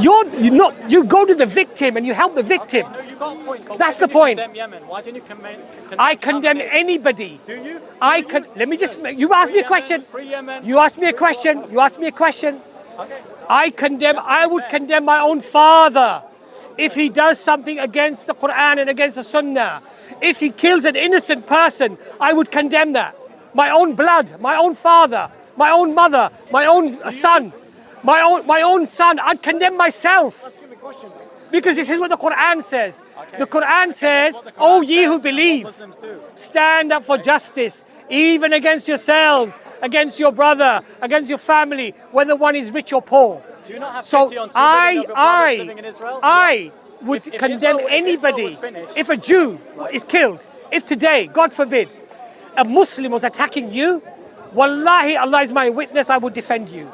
You're not. You go to the victim and you help the victim. Okay, no, you got a point. But That's why the point. Condemn Yemen? Why didn't you condemn I condemn anybody. Do you? Let me just. You asked me a question. Free Yemen. You asked me a question. You asked me a question. Okay. I would condemn my own father if he does something against the Quran and against the Sunnah. If he kills an innocent person, I would condemn that. My own blood, my own father, my own mother, my own son, my own son. I'd condemn myself. Because this is what the Quran says. Okay. The Quran says, Quran "O ye who says, believe, Muslims do. stand up for justice, even against yourselves, against your brother, against your family, whether one is rich or poor." Do you not have So pity on 2 million of your brothers living in Israel? I would If condemn Israel anybody. was finished- If a Jew is killed, if today, God forbid, a Muslim was attacking you, wallahi, Allah is my witness, I would defend you.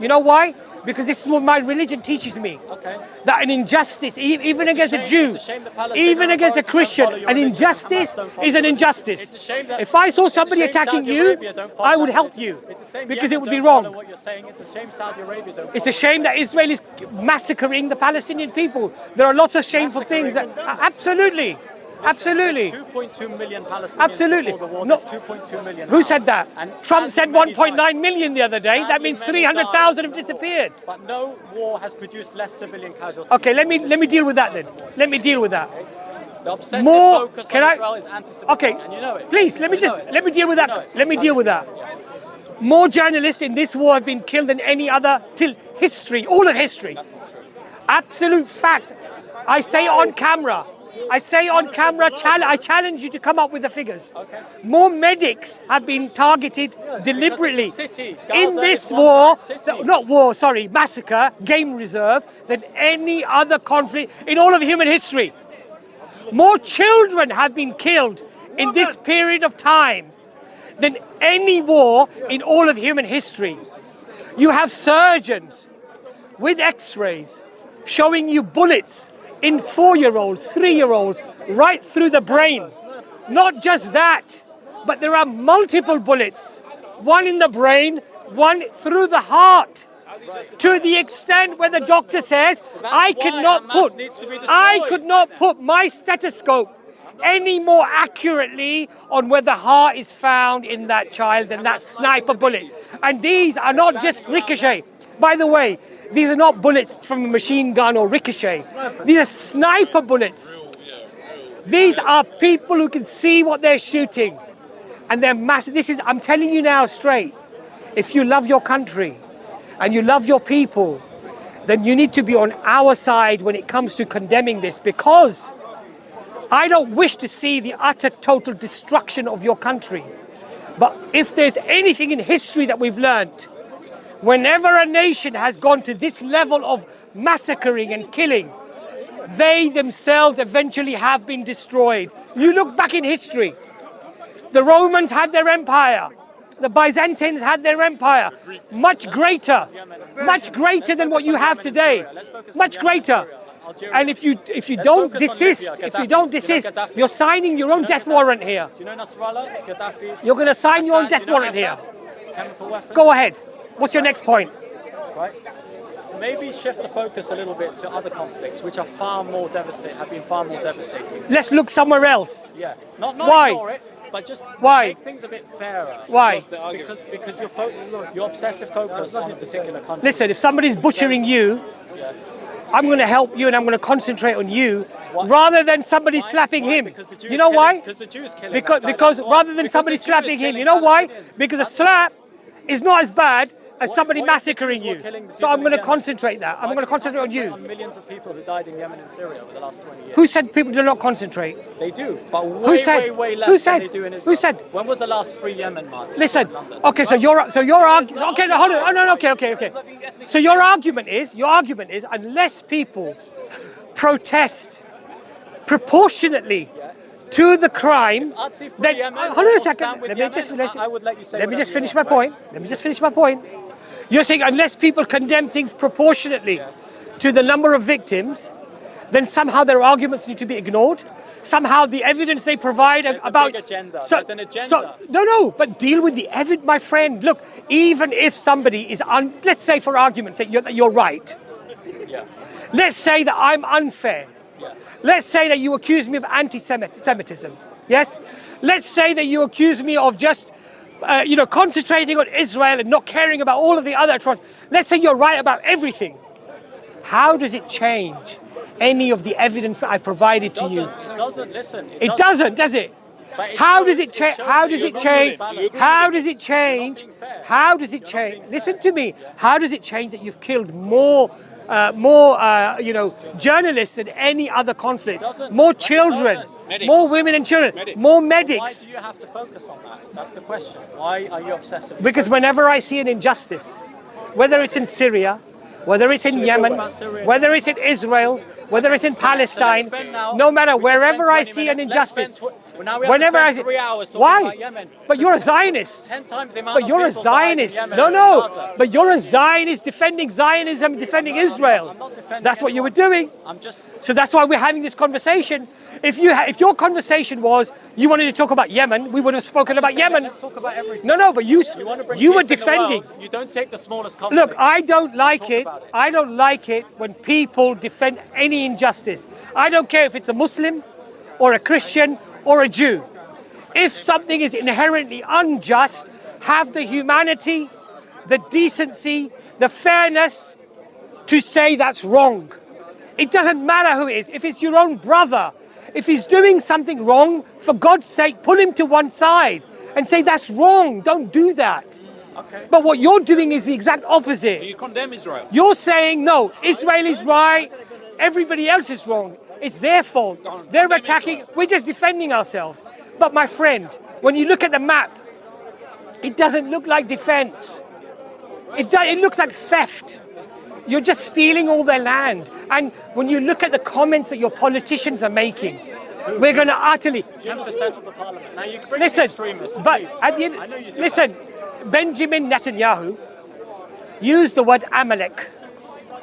You know why? Because this is what my religion teaches me. Okay. That an injustice, even against a shame- Jew, it's a shame that Palestinian even against a authorities don't Christian, follow your an religion. injustice Hamas don't follow is an your injustice. It's a shame that- If I saw it's a somebody shame attacking Saudi you, Arabia don't follow I would that help religion. you. It's the same Because Yemen it would be don't follow wrong. what you're saying. It's a shame Saudi Arabia don't It's a follow shame that Israel is massacring the Palestinian people. There are lots of shameful things that, absolutely, absolutely. 2.2 million Palestinians Absolutely. before the war. No. There's 2.2 million Who now. said that? And Trump said sadly, many 1.9 died. million the other day. That Sadly, means many 300,000 have died. disappeared. But no war has produced less civilian casualties. Okay, let me deal with that then. Let me deal with that. The obsessive More- focus can on I- Israel is anti-Semitic, Okay, and you know it. please let me You know just it. let me deal with You know that. it. Let me deal with that. Yeah. More journalists in this war have been killed than any other till history, all of history. That's not true. Absolute fact. I say on camera. I say on camera. I challenge you to come up with the figures. Okay. More medics have been targeted deliberately Because it's a city. in Gaza this is one war, giant city. not war, sorry, massacre, game reserve, than any other conflict in all of human history. More children have been killed in this period of time than any war in all of human history. You have surgeons with x-rays showing you bullets in 4-year-olds, 3-year-olds, right through the brain. Not just that, but there are multiple bullets, one in the brain, one through the heart. To the extent where the doctor says, I could not put my stethoscope any more accurately on where the heart is found in that child than that sniper bullet. And these are not just ricochet. By the way, these are not bullets from a machine gun or ricochet. These are sniper bullets. These are people who can see what they're shooting. And they're massive. I'm telling you now straight, if you love your country and you love your people, then you need to be on our side when it comes to condemning this, because I don't wish to see the utter total destruction of your country. But if there's anything in history that we've learned, whenever a nation has gone to this level of massacring and killing, they themselves eventually have been destroyed. You look back in history, the Romans had their empire, the Byzantines had their empire, much greater than what you have today, much greater. And if you don't desist, you're signing your own death warrant here. Do you know Nasrallah, Gaddafi? You're going to sign your own Assad, death you know warrant here. Assad? Chemical weapons? Go ahead. What's your next point? Right. Maybe shift the focus a little bit to other conflicts, which are far more devastating, have been far more devastating. Let's look somewhere else. Yeah. Not Why? ignore it, but just Why? make things a bit fairer. Why? Because your obsessive focus on a particular country. Listen, if somebody's butchering you, Yeah. I'm going to help you and I'm going to concentrate on you Why? rather than somebody Why? slapping Why? him. Because the Jews You know killing- why? Because the Jews killing Because, that guy, because that's why. rather than Because somebody the Jews slapping him, killing you know why? Palestinians. Because a slap is not as bad as somebody What if the massacring Jews were you. killing the So people I'm in going to Yemen? concentrate that. I'm Why going to did you concentrate on you. on millions of people who died in Yemen and Syria over the last 20 years. Who said people do not concentrate? They do, but way, said? way less Who than said? they do in Israel. Who said? When was the last free Yemen march? Listen, in London? okay, so your argument, okay, no, hold on, oh, no, okay. So your argument is, unless people protest proportionately to the crime, I'd see free then, Yemen hold on or a second, stand with let me just Yemen, finish, I would let you say let me whatever just you finish want, my right? point, let me just finish my point. You're saying unless people condemn things proportionately to the number of victims, then somehow their arguments need to be ignored. Somehow the evidence they provide There's a about big agenda. So, There's an agenda. no, but deal with the evidence, my friend. Look, even if somebody is let's say for argument's sake that you're right, Yeah. Let's say that I'm unfair. Yeah. Let's say that you accuse me of anti-Semitism. Yes? Let's say that you accuse me of just, concentrating on Israel and not caring about all of the other atrocities. Let's say you're right about everything. How does it change any of the evidence that I provided to you? It doesn't. Listen. It doesn't, does it? How does it change? How does it change? How does it change? How does it change? Listen to me. How does it change that you've killed more journalists than any other conflict? More children, more women and children, more medics. Why do you have to focus on that? That's the question. Why are you obsessed with it? Because whenever I see an injustice, whether it's in Syria, whether it's in Yemen, whether it's in Israel, whether it's in Palestine, no matter wherever I see an injustice, whenever I see, why? But you're a Zionist. But you're a Zionist. No. But you're a Zionist defending Zionism, defending Israel. That's what you were doing. So that's why we're having this conversation. If your conversation was you wanted to talk about Yemen, we would have spoken about Yemen. Let's talk about everything. No, but you were defending. You don't take the smallest conflict. Look, I don't like it. I don't like it when people defend any injustice. I don't care if it's a Muslim or a Christian or a Jew. If something is inherently unjust, have the humanity, the decency, the fairness to say that's wrong. It doesn't matter who it is. If it's your own brother, if he's doing something wrong, for God's sake, pull him to one side and say that's wrong. Don't do that. Okay. But what you're doing is the exact opposite. You condemn Israel. You're saying, no, Israel is right, everybody else is wrong. It's their fault. They're attacking, we're just defending ourselves. But my friend, when you look at the map, it doesn't look like defense. It looks like theft. You're just stealing all their land. And when you look at the comments that your politicians are making, we're going to utterly... 10% of the parliament. Now you bring Listen, extremists. but at the end, listen, Benjamin Netanyahu used the word Amalek.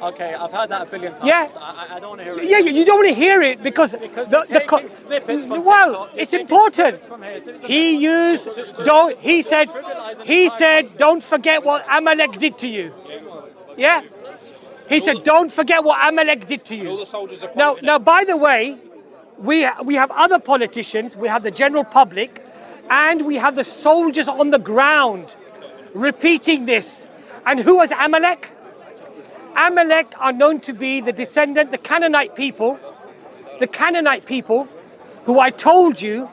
Okay, I've heard that a billion times. Yeah. I don't want to hear it. Yeah, you don't want to hear it because you're taking snippets from well, TikTok, it's you're taking important. snippets from here. He used he said don't forget what Amalek did to you. Yeah? He said don't forget what Amalek did to All you. the soldiers are Now by the way, we have other politicians, we have the general public, and we have the soldiers on the ground repeating this. And who was Amalek? Amalek are known to be the Canaanite people who I told you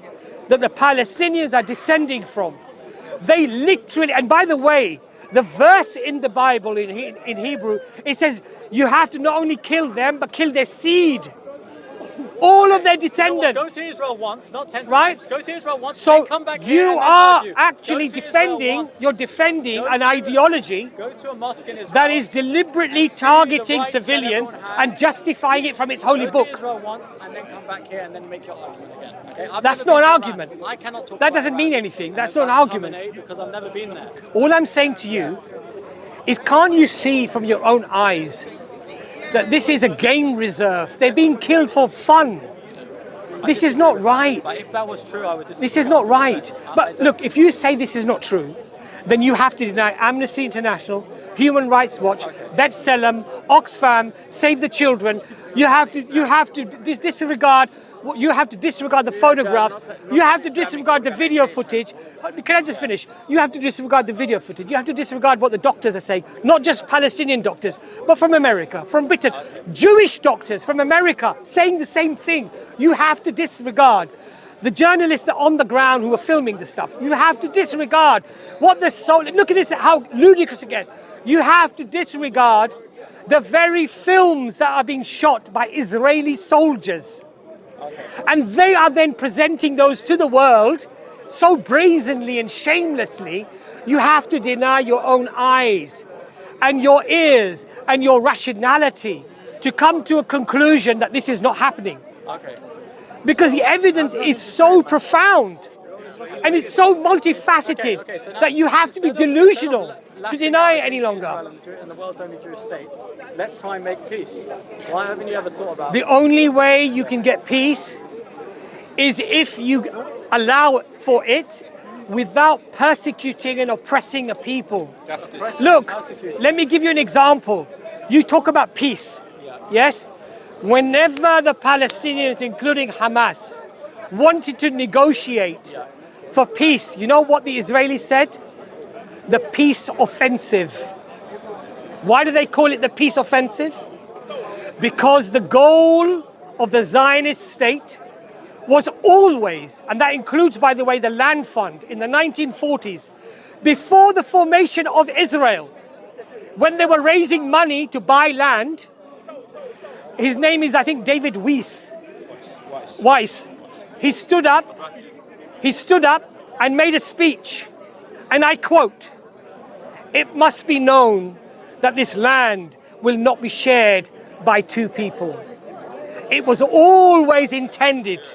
that the Palestinians are descending from. They literally, and by the way, the verse in the Bible in Hebrew, it says you have to not only kill them, but kill their seed. All of their descendants. Go to Israel once, not 10 right? times. Go to Israel once, so come back here you and are argue. actually you're defending an ideology Go to a mosque in Israel. that is deliberately targeting civilians and justifying it from its holy Go book. to Israel once and then come back here and then make your argument again. Okay? I've That's never not an been to argument. Iran. I cannot talk That about doesn't mean Iran. anything. That's And not an argument. Khamenei, because I've never been there. All I'm saying to you is, can't you see from your own eyes that this is a game reserve? They're being killed for fun. This is not right. But if that was true, I would disagree. This is not right. But look, if you say this is not true, then you have to deny Amnesty International, Human Rights Watch, B'Tselem, Oxfam, Save the Children. You have to disregard. You have to disregard the photographs. You have to disregard the video footage. Can I just finish? You have to disregard the video footage. You have to disregard what the doctors are saying, not just Palestinian doctors, but from America, from Britain. Jewish doctors from America saying the same thing. You have to disregard the journalists that are on the ground who are filming the stuff. You have to disregard what the soul. Look at this, how ludicrous again. You have to disregard the very films that are being shot by Israeli soldiers. And they are then presenting those to the world so brazenly and shamelessly. You have to deny your own eyes and your ears and your rationality to come to a conclusion that this is not happening. Okay. Because the evidence is so profound and it's so multifaceted that you have to be delusional to deny it any longer. And the world's only Jewish state. Let's try and make peace. Why haven't you ever thought about The only way you can get peace is if you allow for it without persecuting and oppressing a people. Justice. Look, let me give you an example. You talk about peace. Yeah. yes, whenever the Palestinians, including Hamas, wanted to negotiate for peace, you know what the Israelis said? The peace offensive. Why do they call it the peace offensive? Because the goal of the Zionist state was always, and that includes, by the way, the land fund in the 1940s, before the formation of Israel, when they were raising money to buy land. His name is, I think, David Weiss. He stood up and made a speech, and I quote, "It must be known that this land will not be shared by two people." It was always intended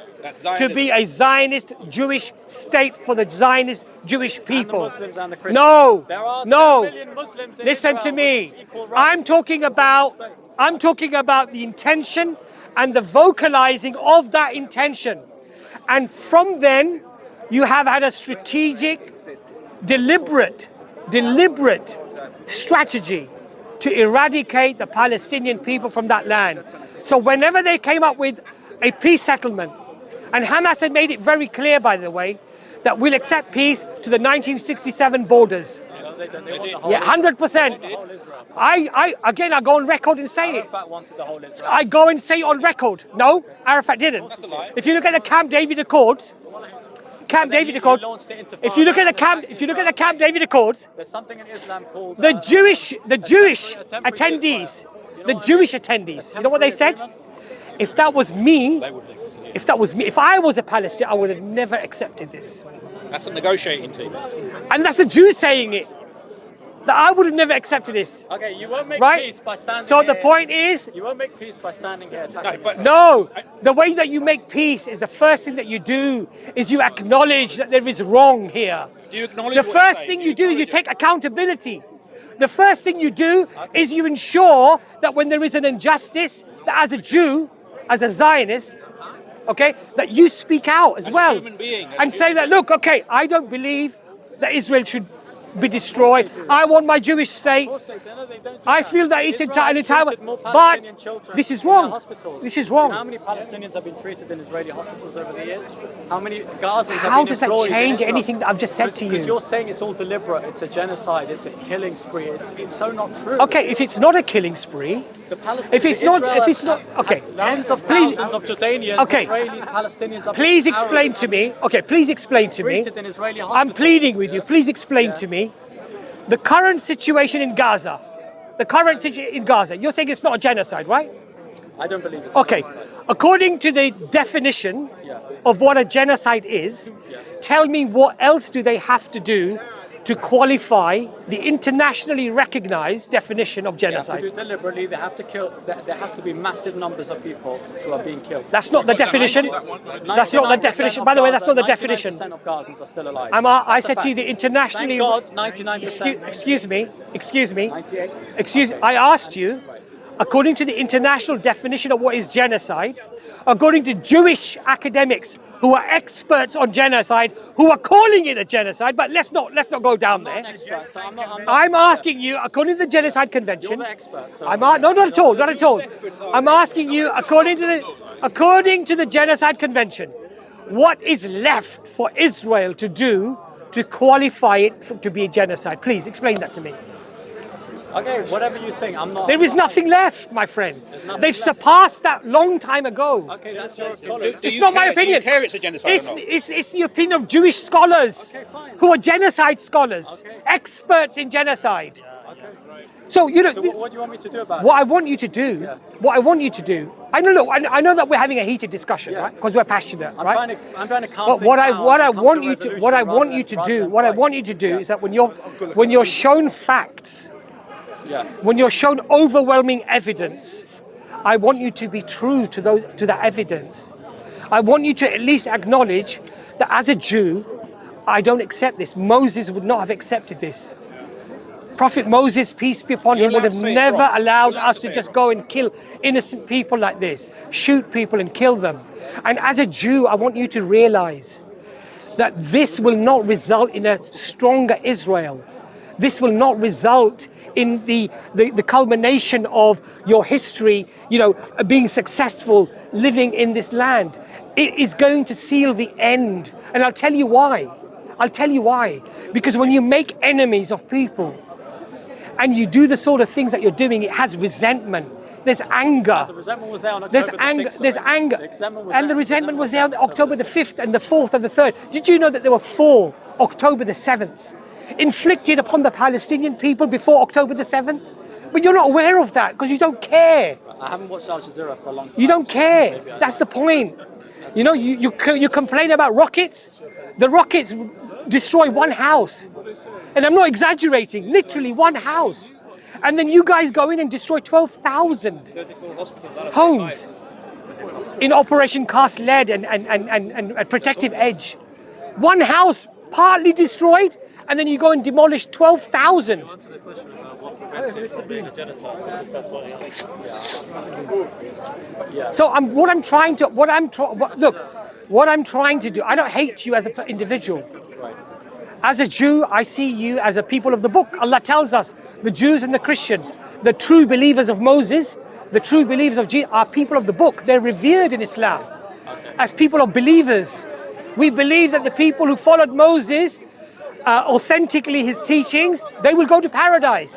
to be a Zionist Jewish state for the Zionist Jewish people. And the Muslims and the Christians. No, There are 10 no. million Muslims in Listen to Israel me. with equal rights. I'm talking about the intention and the vocalizing of that intention. And from then, you have had a strategic, deliberate strategy to eradicate the Palestinian people from that land. So whenever they came up with a peace settlement, and Hamas had made it very clear, by the way, that we'll accept peace to the 1967 borders. They want the whole Yeah, 100%. the whole Israel. I go on record and say it. Arafat wanted the whole Israel. I go and say it on record. No, Arafat didn't. That's a lie. If you look at the Camp David Accords, launched it into if you look at the Farah, Camp David Accords, There's something in Islam called the Jewish temporary attendees, ceasefire. the Jewish attendees, you know what they said? If that was me, if I was a Palestinian, I would have never accepted this. That's a negotiating team. And that's the Jews saying it. That I would have never accepted this. Okay, you won't make Right? peace by standing So here. the point is, You won't make peace by standing here. No, but no, the way that you make peace is the first thing that you do is you acknowledge that there is wrong here. do you acknowledge The what first you're thing saying? you do is you take accountability. The first thing you do is you ensure that when there is an injustice, that as a Jew, as a Zionist, okay, that you speak out as a well. human being, as a And say human that, look, okay, I don't believe that Israel should be destroyed. I want my Jewish state. Of course they don't do I that. feel that it's Israel entitled has to treated more but Palestinian children this is in their wrong. hospitals. This is Do you know wrong. how many Palestinians have been treated in Israeli hospitals over the years? How many Gazans have How been does that employed in change Israel? anything that I've just said to Because you? you're saying it's all deliberate, it's a genocide, it's a killing spree. It's so not true. Okay, if it's not a killing spree, The Palestinians, if it's not, okay, tens of please, thousands of Jordanians, okay. Israelis, Palestinians, please explain to me. Okay, please explain to me. treated in Israeli I'm hospitals. pleading with you. Please explain to me the current situation in Gaza. The current situation in Gaza. You're saying it's not a genocide, right? I don't believe it's Okay. genocide. According to the definition Yeah. of what a genocide is, tell me what else do they have to do to qualify the internationally recognized definition of They have to genocide? do it deliberately. They have to kill. There has to be massive numbers of people who are being killed. That's not the definition. That's not the definition. By the way, that's not the definition. 99% of Gazans are still alive. I That's a said to you fact. the internationally. Thank God, 99%. Excuse me. 98. I asked you, according to the international definition of what is genocide, according to Jewish academics who are experts on genocide, who are calling it a genocide, but let's not go down I'm there. not an expert, so I'm not I'm asking you, according to the Genocide You're Convention. the expert. So No, not at all, not at all. I'm asking you, according to the Genocide Convention, what is left for Israel to do to qualify it to be a genocide? Please explain that to me. Okay, whatever you think. I'm not. There is nothing left, my friend. nothing They've left. surpassed that long time ago. Okay, that's your Do opinion. It's you not my care- opinion. Do you care it's a genocide It's, or not? it's the opinion of Jewish scholars Okay, fine. who are genocide scholars, Okay. experts in genocide. Okay. So, you know, So what do you want me to do about what it? I want you to do, I know, look, I know that we're having a heated discussion, Yeah. right? Because we're passionate, I'm right? trying to calm But things what I down want and come you a to resolution what I rather want you than- to rather do than what I fight. want you to do Yeah. is that when you're shown facts, Yeah. when you're shown overwhelming evidence, I want you to be true to that evidence. I want you to at least acknowledge that as a Jew, I don't accept this. Moses would not have accepted this. Prophet Moses, peace be upon him, You're would have allowed to say it, never Rob. allowed You're allowed us to to say just it, go and kill innocent people like this, shoot people and kill them. And as a Jew, I want you to realize that this will not result in a stronger Israel. This will not result in the culmination of your history, being successful, living in this land. It is going to seal the end. And I'll tell you why. Because when you make enemies of people and you do the sort of things that you're doing, it has resentment. There's anger. The resentment was there on October the 6th. There's anger. And the resentment was there on October the 5th and the 4th and the 3rd. Did you know that there were 4 October the 7th inflicted upon the Palestinian people before October the 7th? But you're not aware of that because you don't care. I haven't watched Al Jazeera for a long time. You don't care. That's the point. You complain about rockets. The rockets destroy one house. And I'm not exaggerating, literally one house. And then you guys go in and destroy 12,000 homes in Operation Cast Lead and Protective Edge. One house partly destroyed, and then you go and demolish 12,000. So what I'm trying to do, I don't hate you as an individual. As a Jew, I see you as a people of the book. Allah tells us, the Jews and the Christians, the true believers of Moses, the true believers of Jesus are people of the book. They're revered in Islam as people of believers. We believe that the people who followed Moses, authentically his teachings, they will go to paradise.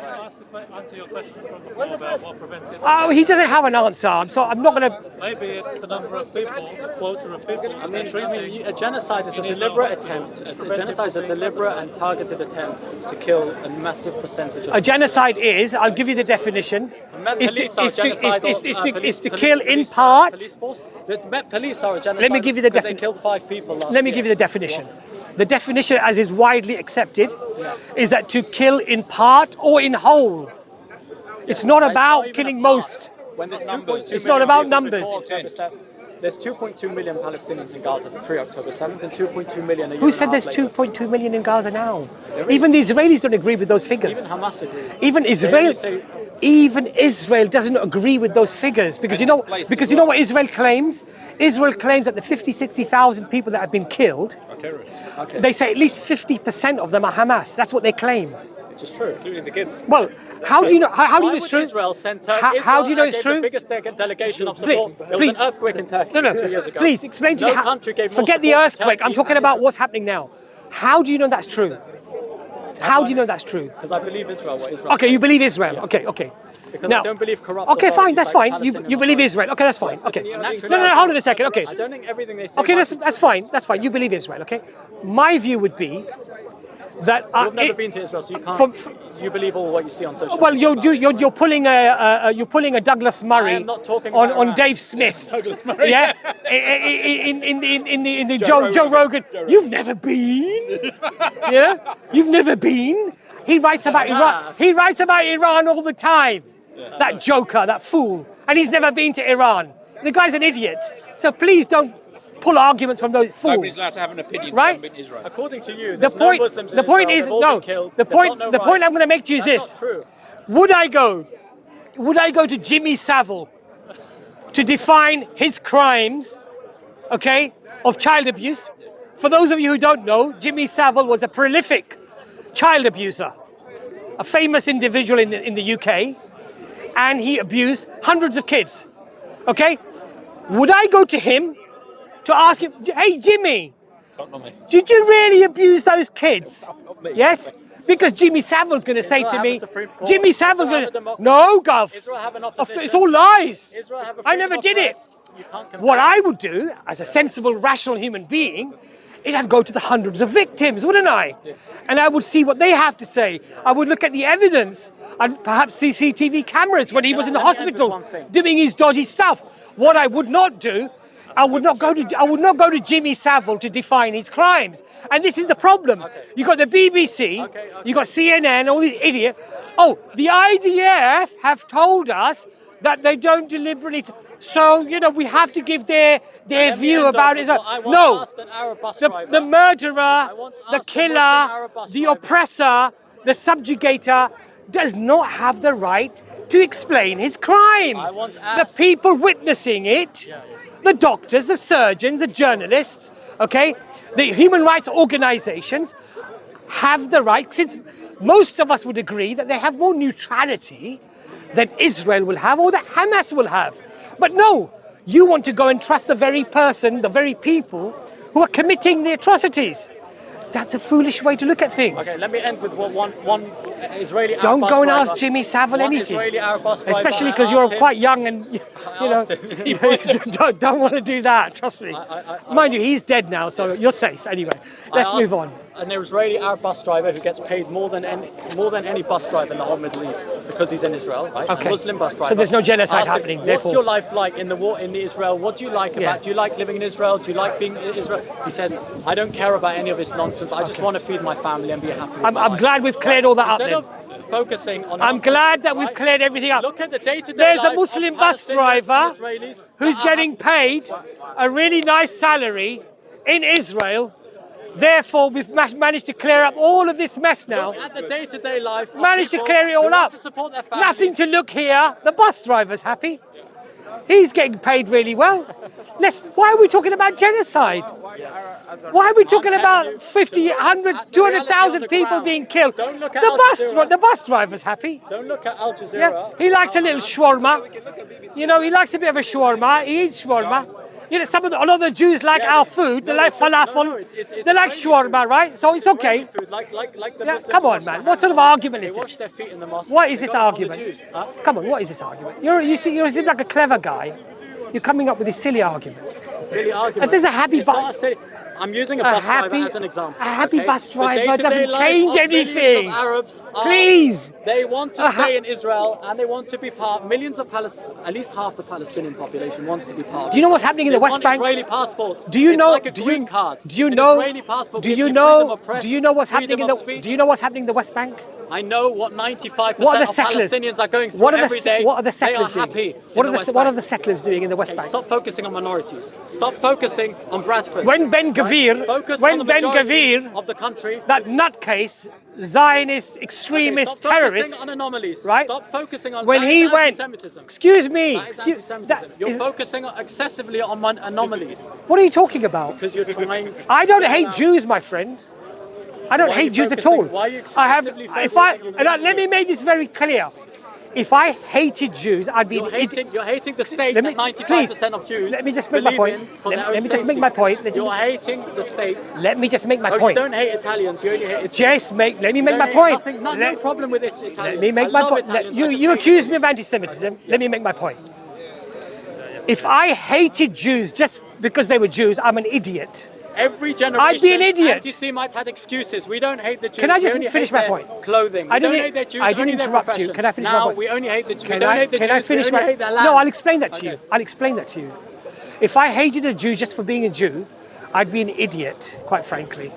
Answer your question from before about what prevents it. Oh, he doesn't have an answer, so I'm not going to... Maybe it's the number of people, the quota of people. I mean, a genocide is a deliberate attempt. A genocide is a deliberate and targeted attempt to kill a massive percentage of... A genocide is, I'll give you the definition, is to kill in part... The Met Police are a genocide. Let me give you the definition. They killed 5 people last Let me give you the definition. The definition, as is widely accepted, is that to kill in part or in whole. It's not about killing most. It's not about numbers. There's 2.2 million Palestinians in Gaza pre-October 7th and 2.2 million a year. Who said there's 2.2 million in Gaza now? Even the Israelis don't agree with those figures. Even Hamas agree. Even Israel doesn't agree with those figures because you know what Israel claims? Israel claims that the 60,000 people that have been killed are terrorists. Okay. They say at least 50% of them are Hamas. That's what they claim. Which is true, including the kids. Well, how do you know? How do you know it's true? Israel sent how do you know it's true? The biggest delegation of support. There was an earthquake in Turkey 2 years ago. Please explain to me. Forget the earthquake. I'm talking about what's happening now. How do you know that's true? How do you know that's true? Because I believe Israel. What Israel. Okay, you believe Israel. Okay. Because now, I don't believe corrupt. Okay, fine. That's fine. You believe Israel. Okay, that's fine. Okay. No. Hold on a second. Okay. I don't think everything they say. Okay, that's fine. That's fine. You believe Israel. Okay. My view would be that I've never been to Israel, so you can't. You believe all what you see on social media. Well, you're pulling a Douglas Murray on Dave Smith. Douglas Murray. Yeah. in the Joe Rogan. You've never been. Yeah. You've never been. He writes about Iran. He writes about Iran all the time. That joker, that fool, and he's never been to Iran. The guy's an idiot. So please don't pull arguments from those fools. Nobody's allowed to have an opinion. Right? From Israel. According to you, the point is no. The point I'm going to make to you is this: would I go to Jimmy Savile to define his crimes, okay, of child abuse? For those of you who don't know, Jimmy Savile was a prolific child abuser, a famous individual in the UK. And he abused hundreds of kids, okay? Would I go to him to ask him, hey, Jimmy, did you really abuse those kids? Yes? Because Jimmy Savile's going to say to me, Jimmy Savile's going to, no, Gov, it's all lies. I never did it. What I would do, as a sensible, rational human being, is I'd go to the hundreds of victims, wouldn't I? And I would see what they have to say. I would look at the evidence and perhaps CCTV cameras when he was in the hospital doing his dodgy stuff. What I would not do, I would not go to Jimmy Savile to define his crimes. And this is the problem. You got the BBC, you got CNN, all these idiots. Oh, the IDF have told us that they don't deliberately. So, we have to give their view about it. No, the murderer, the killer, the oppressor, the subjugator does not have the right to explain his crimes. The people witnessing it, the doctors, the surgeons, the journalists, okay, the human rights organizations have the right, since most of us would agree that they have more neutrality than Israel will have or that Hamas will have. But no, you want to go and trust the very person, the very people who are committing the atrocities. That's a foolish way to look at things. Okay, let me end with one Israeli Arab Don't bus go and driver. ask Jimmy Savile One anything. Israeli Arab bus driver, Especially I because you're asked him- quite young and you know, asked him. don't want to do that, trust me. Mind you, he's dead now, so you're safe anyway. Let's move on. An Israeli Arab bus driver who gets paid more than any bus driver in the whole Middle East because he's in Israel, right? Okay. A Muslim bus driver. So there's no genocide Asked him, happening, What's therefore. your life like in the war in Israel? What do you like about? Yeah. Do you like living in Israel? Do you like being in Israel? He says, I don't care about any of this nonsense. I just want to feed my family and be happy. With my I'm life." glad we've cleared all that up Instead then. of focusing on. I'm glad that we've cleared everything up. Look at the day-to-day There's a life Muslim of bus Palestinians driver and Israelis who's that are getting paid a really nice salary in Israel. Therefore, we've managed to clear up all of this mess now. Look at the day-to-day life. of Managed to people clear it who all want up. to support their families. Nothing to look here. The bus driver's happy. He's getting paid really well. Why are we talking about genocide? Why are we talking about 50, 100, 200,000 people being killed? Don't look at Al Jazeera. The bus driver's happy. Don't look at Al Jazeera. Yeah, he likes a little shawarma. You know, he likes a bit of a shawarma. He eats shawarma. You know, a lot of the Jews like our food. They like falafel. They like shawarma, right? So it's okay. Like the Yeah, Muslims come on, wash man. their What sort of hands. argument is They wash this? their feet in the mosque. What is They this got it from the argument? Jews. Huh? Come on, what is this argument? You seem like a clever guy. You're coming up with these silly arguments. Silly argument. If there's a happy It's bus- not a silly- I'm using a bus driver as an example. a happy okay? bus The driver day-to-day doesn't life change of millions anything. Of Arabs are- Please. They want to stay in Israel and they want to be part. Millions of at least half the Palestinian population wants to be part. Do you know what's happening in the They West want Bank? Israeli passports. Do you It's know? like a green card. Do you An know? Israeli passport Do gives you freedom know? of press, Do you know what's happening in freedom the? of speech. Do you know what's happening in the West Bank? I know what 95% What are the of settlers? Palestinians are going through What are the every day. What are the They settlers are doing? happy. What in are West the What are Bank. the settlers doing in the West Okay, Bank? stop focusing on minorities. Stop focusing on Bradford. When Ben right? Gvir, Focus when on the Ben majority Gvir, of the country. that nutcase, Zionist, extremist, Stop terrorist, focusing on anomalies. right? Stop focusing on when that he is went, anti-Semitism. excuse me, That is anti-Semitism. You're focusing excessively on anomalies what are you talking about? because you're trying. I don't to hate allow- Jews, my friend. I don't Why are you hate Jews at all. focusing- why are you I have, excessively if I, focusing on and let me Israel? make this very clear. If I hated Jews, I'd be You're an idiot. hating the state Let me- that 95% of Jews let me just make my believe point. in for Let- their own let me just make safety. my point. Let- You're hating the state. Let me just make my Oh, you point. don't hate Italians. You only hate Italians. Let me make You my don't hate point. Nothing, no problem with Italians. Let me make I my love point. Italians, I You just you hate accuse me of Italians. anti-Semitism. Let me make my point. If I hated Jews just because they were Jews, I'm an idiot. Every generation, I'd be an idiot. Anti-Semites had excuses. We don't hate the Jews. Can I we just only finish hate my their point? Clothing. I We don't didn't- hate their Jews. I didn't only their interrupt you. profession. Can I finish my now point? we only hate the Jews. We Can don't I, hate the can Jews. I finish we only my? hate their land. No, I'll explain that to Okay. you. I'll explain that to you. If I hated a Jew just for being a Jew, I'd be an idiot, quite frankly.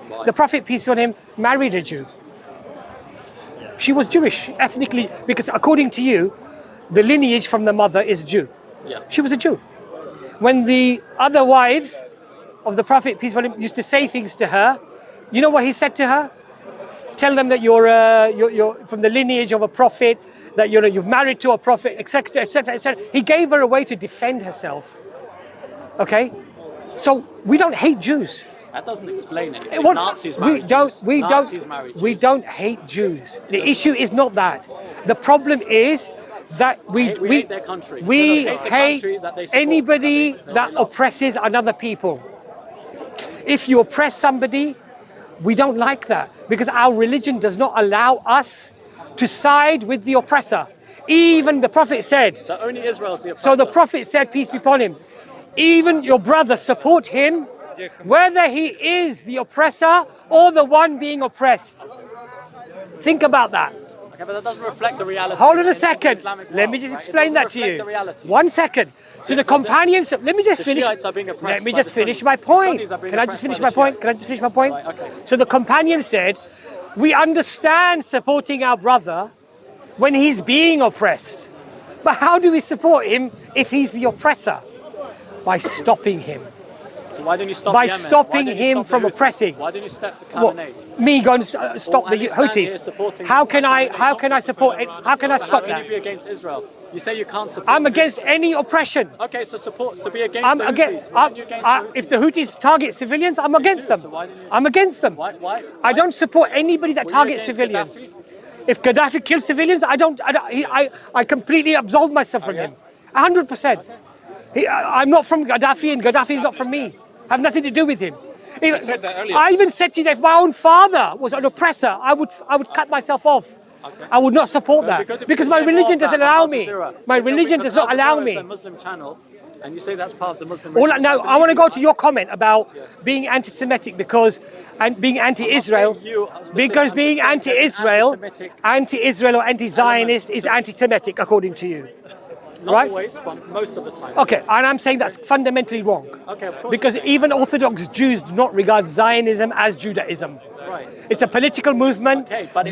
Why? The Prophet, peace be on him, married a Jew. She was Jewish, ethnically, because according to you, the lineage from the mother is Jew. Yeah. She was a Jew. When the other wives of the Prophet, peace be on him, used to say things to her, you know what he said to her? Tell them that you're from the lineage of a prophet, that you've married to a prophet, etc., etc., etc. He gave her a way to defend herself. Okay, so we don't hate Jews. That doesn't explain anything. What- Nazis we married don't Jews. we Nazis don't married we Jews. don't hate Jews. The issue is not that. The problem is that we hate their country. we We hate the hate country that they support, anybody that they that love. oppresses another people. If you oppress somebody, we don't like that because our religion does not allow us to side with the oppressor. Even the Prophet said, So only Israel's the oppressor. so the Prophet said, peace be upon him, even your brother, support him, whether he is the oppressor or the one being oppressed. Think about that. Okay, but that doesn't reflect the reality. Hold on a in second. Islamic Let me world, just right? It explain that doesn't to reflect you. the reality. 1 second. So the companions, let me just The finish. Shiites are being oppressed Let me by just the finish Sunnis. my The point. Sunnis are being Can I just oppressed finish by my the point? Shiites. Can I just finish my point? Right, okay. So the companion said, we understand supporting our brother when he's being oppressed. But how do we support him if he's the oppressor? By stopping him So why didn't you stop by Yemen? stopping Why didn't you him stop from the Houthis? oppressing. Why didn't you stop the What, Khamenei? me going to stop Well, the and you stand here Houthis? supporting How can I? Khamenei. How can I support it? How can I So stop how can that? you be against Israel? You say you can't support. I'm the against Houthis. any oppression. Okay, so support. So be against I'm the against. Houthis. Why aren't you against the Houthis? If the Houthis target civilians, I'm against do, them. so why didn't you- I'm against them. Why? I don't support anybody that Were you targets against civilians. Gaddafi? If Gaddafi kills civilians, I completely absolve myself from yeah? him. 100%. I'm not from Gaddafi, and Gaddafi is not from me. I have nothing to do with him. said that earlier. I even said to you that if my own father was an oppressor, I would cut myself off. Okay. I would not support that because my religion doesn't allow me. My religion does not allow me. It's a Muslim channel, and you say that's part of the Muslim. Now, I want to go to your comment about being anti-Semitic and being anti-Israel, because being anti-Israel or anti-Zionist is anti-Semitic, according to you. Not right? always, but most of the time. Okay, and I'm saying that's fundamentally wrong. Okay, of course. Because even Orthodox Jews do not regard Zionism as Judaism. Right. It's a political movement. Okay, but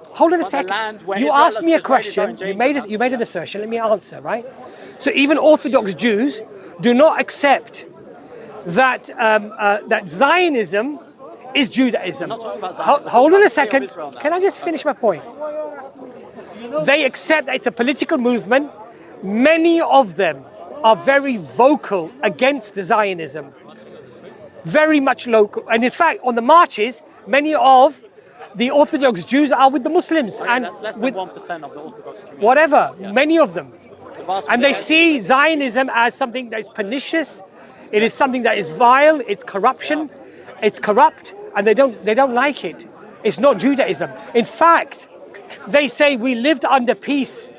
hold on a but the second. land where You Israel asked me a and Israelis are question. endangered. You made an assertion. Let me answer. Right. So even Orthodox Jews do not accept that that Zionism is Judaism. I'm not talking about Zionism. Hold on a I'm talking second. about Israel now. Can I just finish my point? They accept that it's a political movement. Many of them are very vocal against Zionism. Very much local. And in fact, on the marches, many of the Orthodox Jews are with the Muslims. And That's less than with 1% of the Orthodox community. whatever, many of them. The vast And they majority- see Zionism as something that is pernicious. It is something that is vile. It's corruption. It's corrupt, and they don't like it. It's not Judaism. In fact, they say we lived under peace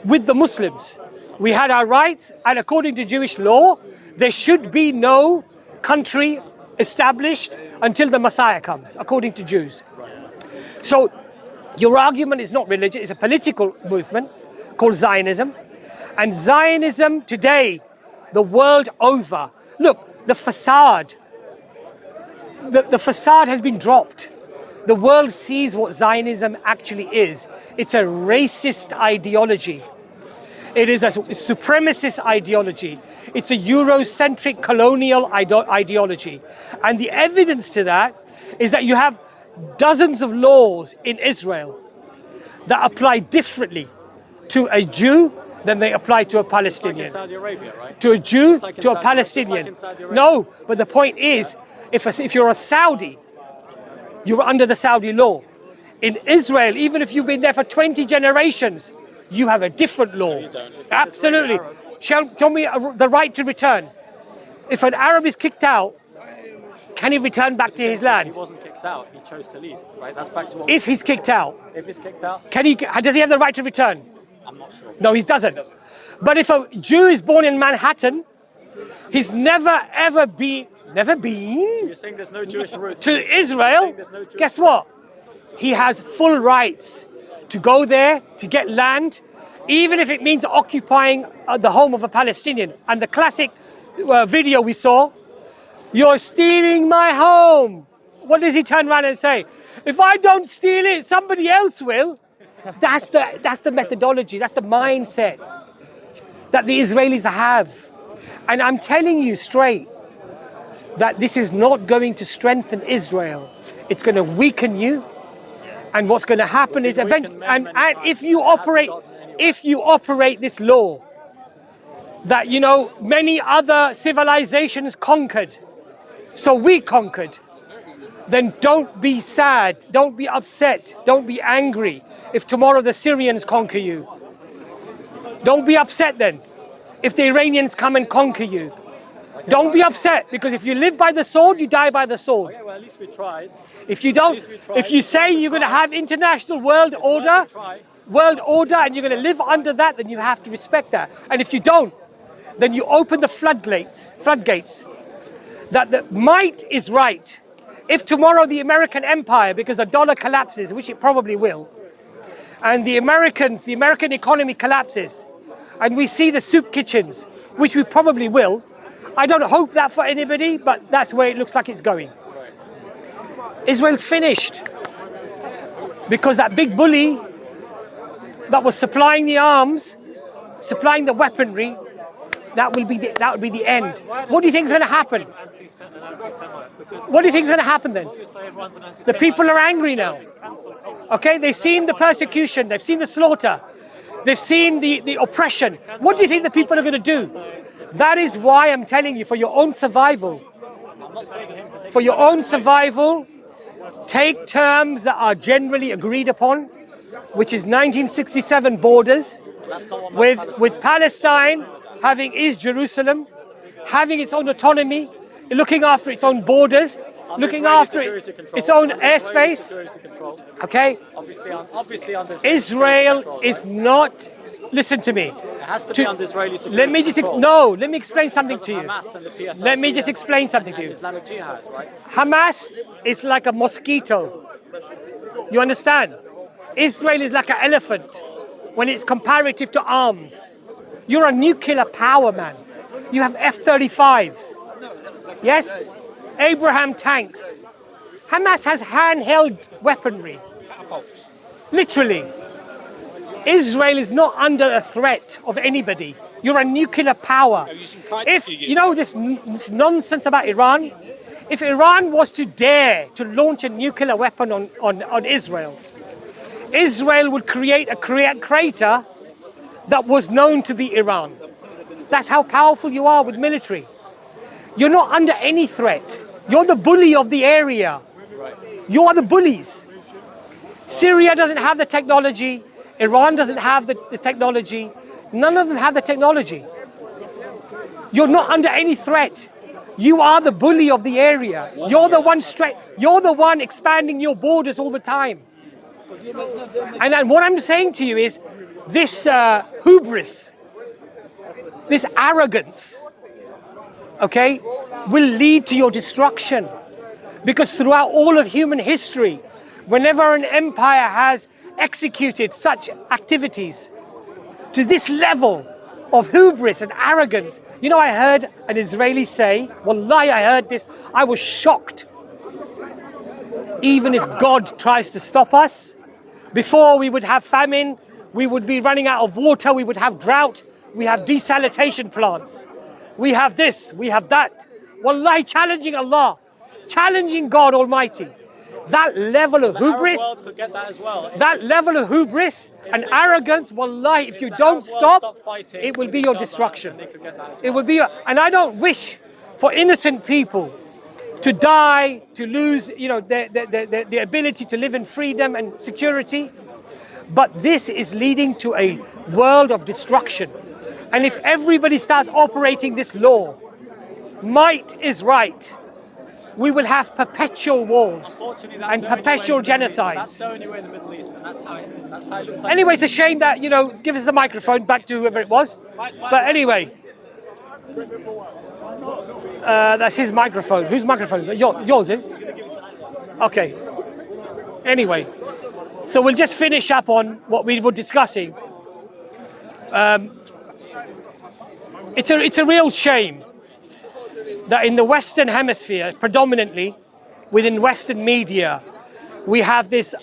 with the Muslims. We had our rights, and according to Jewish law, there should be no country established until the Messiah comes, according to Jews. So your argument is not religious, it's a political movement called Zionism. And Zionism today, the world over, look, the facade has been dropped. The world sees what Zionism actually is. It's a racist ideology. It is a supremacist ideology. It's a Eurocentric colonial ideology. And the evidence to that is that you have dozens of laws in Israel that apply differently to a Jew than they apply to a Palestinian. It's like in Saudi Arabia, right? To a Jew, like in to a Saudi- Palestinian. it's like in Saudi Arabia. No, but the point is, if you're a Saudi, you're under the Saudi law. In Israel, even if you've been there for 20 generations, you have a different law. Absolutely. Tell me the right to return. If an Arab is kicked out, can he return back to his He land? wasn't kicked out. He chose to leave. Right. That's back to what. If he's kicked out, If he's kicked out, does he have the right to return? I'm not sure. No, he doesn't. But if a Jew is born in Manhattan, he's never been You're saying there's no Jewish roots. to You're Israel, saying there's no Jewish guess what? He has full rights to go there, to get land, even if it means occupying the home of a Palestinian. And the classic video we saw, you're stealing my home. What does he turn around and say? If I don't steal it, somebody else will. That's the methodology, that's the mindset that the Israelis have. And I'm telling you straight that this is not going to strengthen Israel. It's going to weaken you. And what's going to happen is eventually, and if you operate this law that, you know, many other civilizations conquered, so we conquered, then don't be sad, don't be upset, don't be angry if tomorrow the Syrians conquer you. Don't be upset then if the Iranians come and conquer you. Don't be upset, because if you live by the sword, you die by the sword. Okay, well, at least we tried. If you don't, if you say you're going to have international world order, and you're going to live under that, then you have to respect that. And if you don't, then you open the floodgates, that the might is right. If tomorrow the American empire, because the dollar collapses, which it probably will, and the American economy collapses, and we see the soup kitchens, which we probably will, I don't hope that for anybody, but that's where it looks like it's going. Israel's finished. Because that big bully that was supplying the arms, supplying the weaponry, that will be the end. What do you think is going to happen? What do you think is going to happen then? The people are angry now. Okay, they've seen the persecution, they've seen the slaughter, they've seen the oppression. What do you think the people are going to do? That is why I'm telling you, for your own survival, take terms that are generally agreed upon, which is 1967 borders, with Palestine having East Jerusalem, having its own autonomy, looking after its own borders, looking after its own airspace. Okay? Israel is not. Listen to me. It has to be under Israeli security Let me just control. let me explain something to you. Hamas and the PFLP Let me just explain something to and you. Islamic Jihad, right? Hamas is like a mosquito. You understand? Israel is like an elephant when it's comparative to arms. You're a nuclear power, man. You have F-35s. Yes? Abraham tanks. Hamas has handheld weaponry. Literally. Israel is not under a threat of anybody. You're a nuclear power. If you know this nonsense about Iran, if Iran was to dare to launch a nuclear weapon on Israel, Israel would create a crater that was known to be Iran. That's how powerful you are with military. You're not under any threat. You're the bully of the area. You are the bullies. Syria doesn't have the technology. Iran doesn't have the technology. None of them have the technology. You're not under any threat. You are the bully of the area. You're the one expanding your borders all the time. And what I'm saying to you is this hubris, this arrogance, okay, will lead to your destruction. Because throughout all of human history, whenever an empire has executed such activities to this level of hubris and arrogance, you know, I heard an Israeli say, wallahi, I heard this, I was shocked. Even if God tries to stop us, before we would have famine, we would be running out of water, we would have drought, we have desalination plants, we have this, we have that. Wallahi, challenging Allah, challenging God Almighty. That level of hubris, that level of hubris and arrogance, wallahi, if you don't stop, it will be your destruction. It will be and I don't wish for innocent people to die, to lose, you know, the ability to live in freedom and security. But this is leading to a world of destruction. And if everybody starts operating this law, might is right, we will have perpetual wars and perpetual genocides. That's the only way in the Middle East, and that's how it looks like. Anyway, it's a shame that, you know, give us the microphone back to whoever it was. But anyway, that's his microphone. Whose microphone is it? Yours, is it? Okay. Anyway, so we'll just finish up on what we were discussing. It's a real shame that in the Western Hemisphere, predominantly within Western media, we have this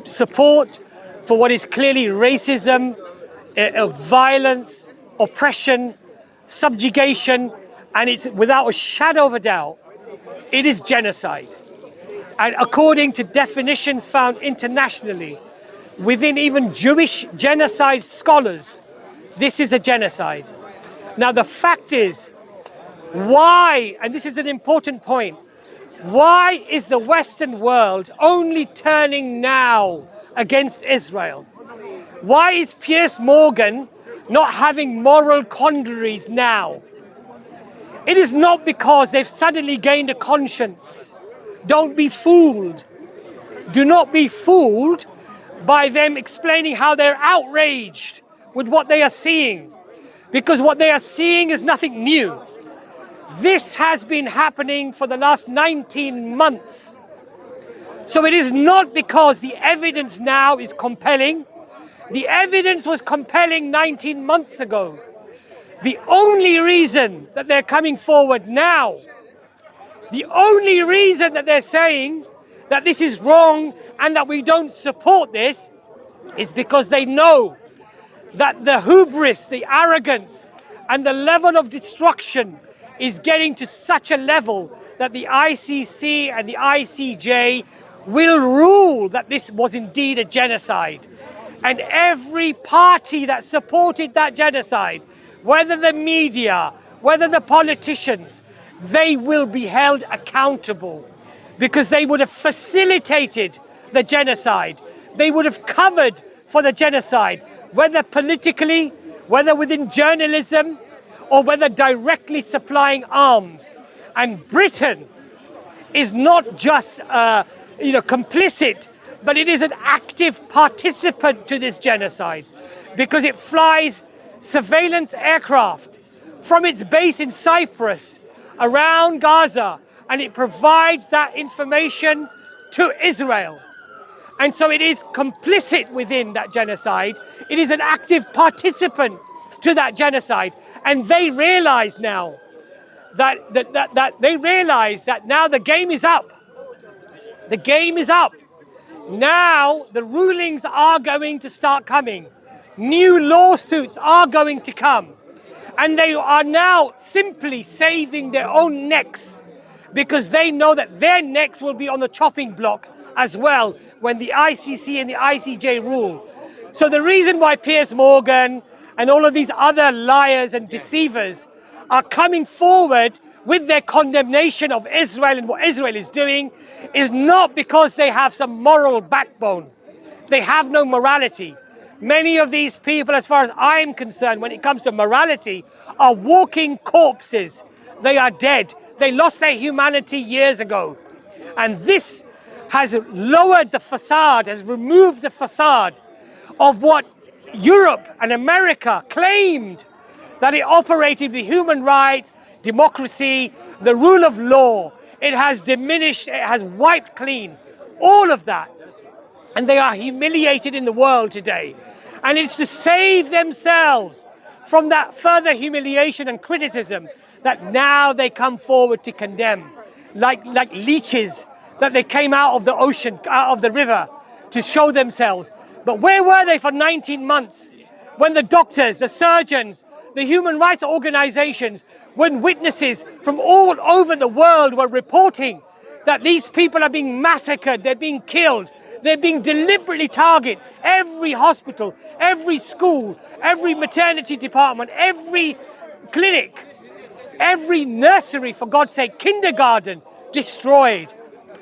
support for what is clearly racism, violence, oppression, subjugation, and it's without a shadow of a doubt, it is genocide. And according to definitions found internationally, within even Jewish genocide scholars, this is a genocide. Now the fact is, why, and this is an important point, why is the Western world only turning now against Israel? Why is Piers Morgan not having moral quandaries now? It is not because they've suddenly gained a conscience. Don't be fooled. Do not be fooled by them explaining how they're outraged with what they are seeing. Because what they are seeing is nothing new. This has been happening for the last 19 months. So it is not because the evidence now is compelling. The evidence was compelling 19 months ago. The only reason that they're coming forward now, the only reason that they're saying that this is wrong and that we don't support this is because they know that the hubris, the arrogance, And the level of destruction is getting to such a level that the ICC and the ICJ will rule that this was indeed a genocide. And every party that supported that genocide, whether the media, whether the politicians, they will be held accountable because they would have facilitated the genocide. They would have covered for the genocide, whether politically, whether within journalism, or whether directly supplying arms. And Britain is not just complicit, but it is an active participant to this genocide because it flies surveillance aircraft from its base in Cyprus around Gaza, and it provides that information to Israel. And so it is complicit within that genocide. It is an active participant to that genocide. And they realize now that now the game is up. The game is up. Now the rulings are going to start coming. New lawsuits are going to come. And they are now simply saving their own necks because they know that their necks will be on the chopping block as well when the ICC and the ICJ rule. So the reason why Piers Morgan and all of these other liars and deceivers are coming forward with their condemnation of Israel and what Israel is doing is not because they have some moral backbone. They have no morality. Many of these people, as far as I'm concerned, when it comes to morality, are walking corpses. They are dead. They lost their humanity years ago. And this has lowered the facade, has removed the facade of what Europe and America claimed, that it operated with human rights, democracy, the rule of law. It has diminished, it has wiped clean all of that. And they are humiliated in the world today. And it's to save themselves from that further humiliation and criticism that now they come forward to condemn, like leeches, that they came out of the ocean, out of the river, to show themselves. But where were they for 19 months? When the doctors, the surgeons, the human rights organizations, when witnesses from all over the world were reporting that these people are being massacred, they're being killed, they're being deliberately targeted. Every hospital, every school, every maternity department, every clinic, every nursery, for God's sake, kindergarten, destroyed.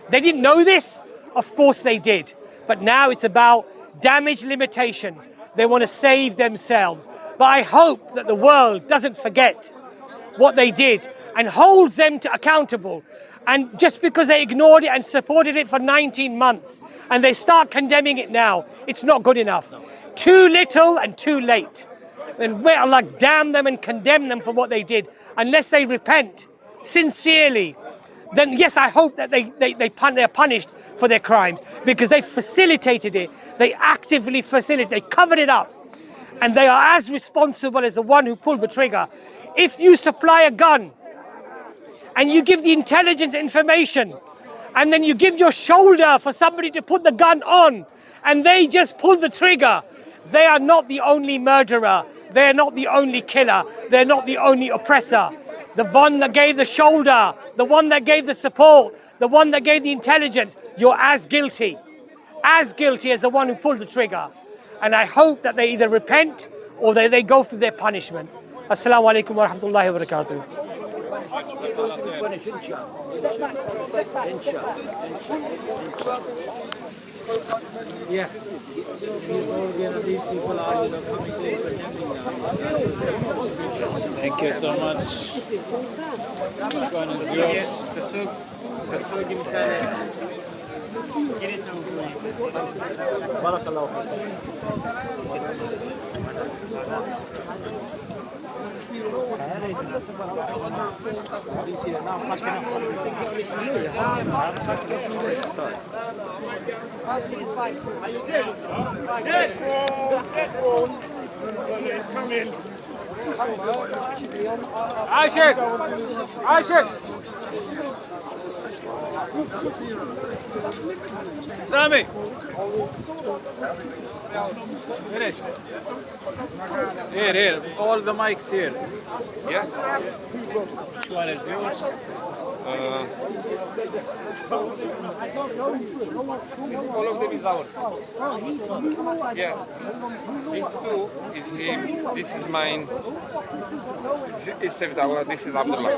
They didn't know this? Of course they did. But now it's about damage limitations. They want to save themselves. But I hope that the world doesn't forget what they did and holds them accountable. And just because they ignored it and supported it for 19 months and they start condemning it now, it's not good enough. Too little and too late. And may Allah damn them and condemn them for what they did. Unless they repent sincerely, then yes, I hope that they're punished for their crimes because they facilitated it. They actively facilitated, they covered it up. And they are as responsible as the one who pulled the trigger. If you supply a gun and you give the intelligence information and then you give your shoulder for somebody to put the gun on and they just pull the trigger, they are not the only murderer. They're not the only killer. They're not the only oppressor. The one that gave the shoulder, the one that gave the support, the one that gave the intelligence, you're as guilty as the one who pulled the trigger. And I hope that they either repent or they go through their punishment. Assalamu alaikum wa rahmatullahi wa barakatuh. Yeah. These people are coming to Thank you so much. Aishik! Sami! Finish. Here. All the mics here. Yeah. Which one is yours? All of them is ours. Yeah. These two is him. This is mine. This is Sevdawa. This is Abdullah.